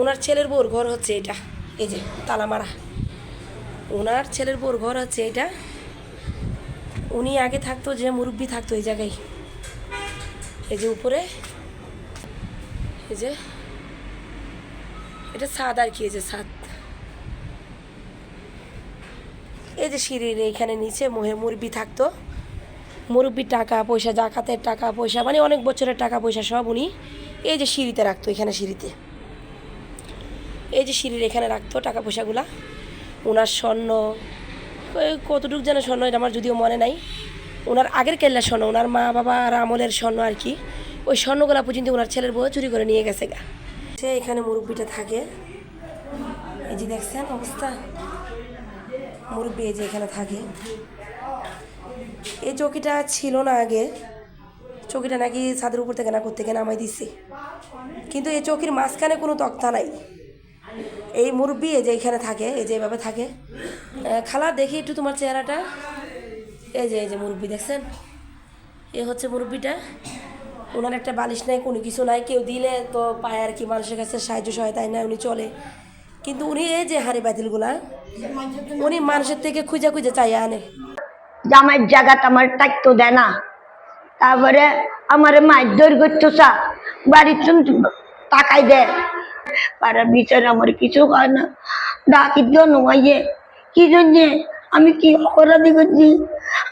ওনার ছেলের বউর ঘর হচ্ছে এটা, এই যে তালা মারা। ওনার ছেলের বউর ঘর হচ্ছে এটা। উনি আগে থাকতো, যে মুরব্বি থাকতো এই জায়গায়, এই যে উপরে, এই যে এটা ছাদ আর কি, এই যে ছাদ। এই যে সিঁড়ির এইখানে নিচে মুরব্বি থাকতো। মুরব্বির টাকা পয়সা, জাকাতের টাকা পয়সা, মানে অনেক বছরের টাকা পয়সা সব উনি এই যে সিঁড়িতে রাখতো, এখানে সিঁড়িতে, এই যে সিঁড়ির এখানে রাখতো টাকা পয়সাগুলা। ওনার স্বর্ণ, কতটুকু যেন স্বর্ণ এটা আমার যদিও মনে নাই। ওনার আগের কেল্লার স্বর্ণ, ওনার মা বাবার আমলের স্বর্ণ আর কি, ওই স্বর্ণগুলা পর্যন্ত ওনার ছেলের বউ চুরি করে নিয়ে গেছে গা। সে এখানে মুরব্বিটা থাকে, এই যে দেখছেন অবস্থা, মুরব্বি এই যে এখানে থাকে। এই চৌকিটা ছিল না আগে, চৌকিটা নাকি ছাদের উপর থেকে না করতে গিয়ে নামাই দিচ্ছে, কিন্তু এই চৌকির মাঝখানে কোনো তক্তা নাই। এই মুরব্বি এই যে এখানে থাকে, এই যে এভাবে থাকে। খালা দেখি একটু তোমার চেহারাটা, এই যে মুরব্বি দেখছেন, এ হচ্ছে মুরব্বিটা। ওনার একটা বালিশ নাই, কোনো কিছু নাই, কেউ দিলে তো পায় আর কি, মানুষের কাছে সাহায্য সহায়তায় না উনি চলে। কিন্তু উনি এই যে হাড়ি বাতিলগুলা উনি মানুষের থেকে খুঁজে খুঁজে চাই আনে। জামাইয়ের জায়গাটা আমার থাকতো দেয় না, তারপরে আমার মায়ের দৈর্ঘ্য চা বাড়ির টাকাই দেয়, পাড়ার বিচারে আমার কিছু হয় না, ডাকি জন্মাইয়ে কি জন্যে, আমি কি অপরাধী করছি?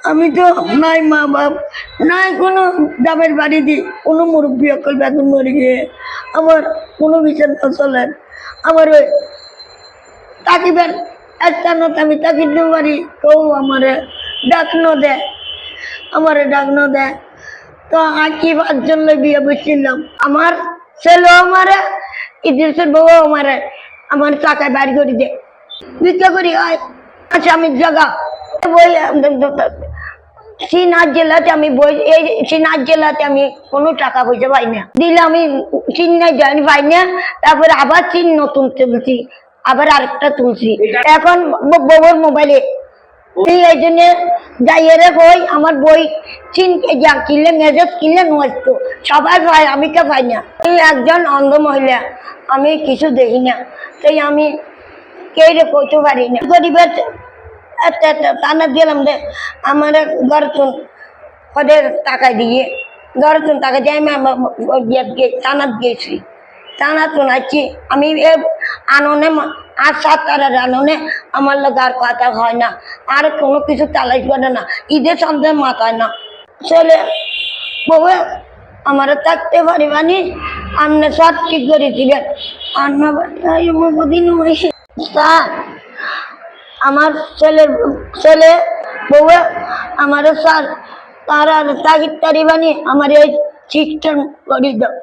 আমি তো নাই মা বাপ, নাই কোনো দামের বাড়ি দিই, কোনো মুরব্বী অকল বেতন মরে গিয়ে আমার কোনো বিচার না চলেন। আমার ওই তাকিবেন একটা নত আমি তাকিতে পারি, কেউ আমারে ডাকনো দেয়, আমারে ডাকনো দেয়। তো আঁকিবার জন্য বিয়ে বসছিলাম, আমার ছেলে আমারে ইদ্রিসের বউ আমারে আমার টাকায় বাড়ি করে দেয়, বিক্রি করি হয় স্বামীর জায়গা। বই সিনার জেলাতে আমি বই, এই সিনার জেলাতে আমি কোনো টাকা পয়সা পাই না, দিলে আমি চিন্নায় জয়েন পাই না, তারপরে আবার চিন নতুন তুলছি, আবার আরেকটা তুলছি, এখন বউর মোবাইলে। এই জন্য যাইয়ে কই আমার বই চিনকে যা কিনলে মেজাজ কিনলে নষ্ট, সবাই পাই, আমি কে পাই না। এই একজন অন্ধ মহিলা, আমি কিছু দেখি না, তাই আমি কে রে কইতে পারি না। গরিবের টানা দিলাম দে আমার গরতুন ওদের টাকা দিয়ে, গরতুন টাকা দিয়ে আমি টানাত গেছি, টানাতুন আছি আমি আননে আর 7 আননে আমার লোক আর কথা হয় না, আর কোনো কিছু চালাই করে না, ঈদের সন্ধ্যে মাথায় না। চলে বউ আমার থাকতে পারিবানি, আপনি সব ঠিক করেছিলেন, আমার ছেলে বউ আমার স্যার তারা তাগিদ তারিবানি আমার এই সিস্টেম করে দাও।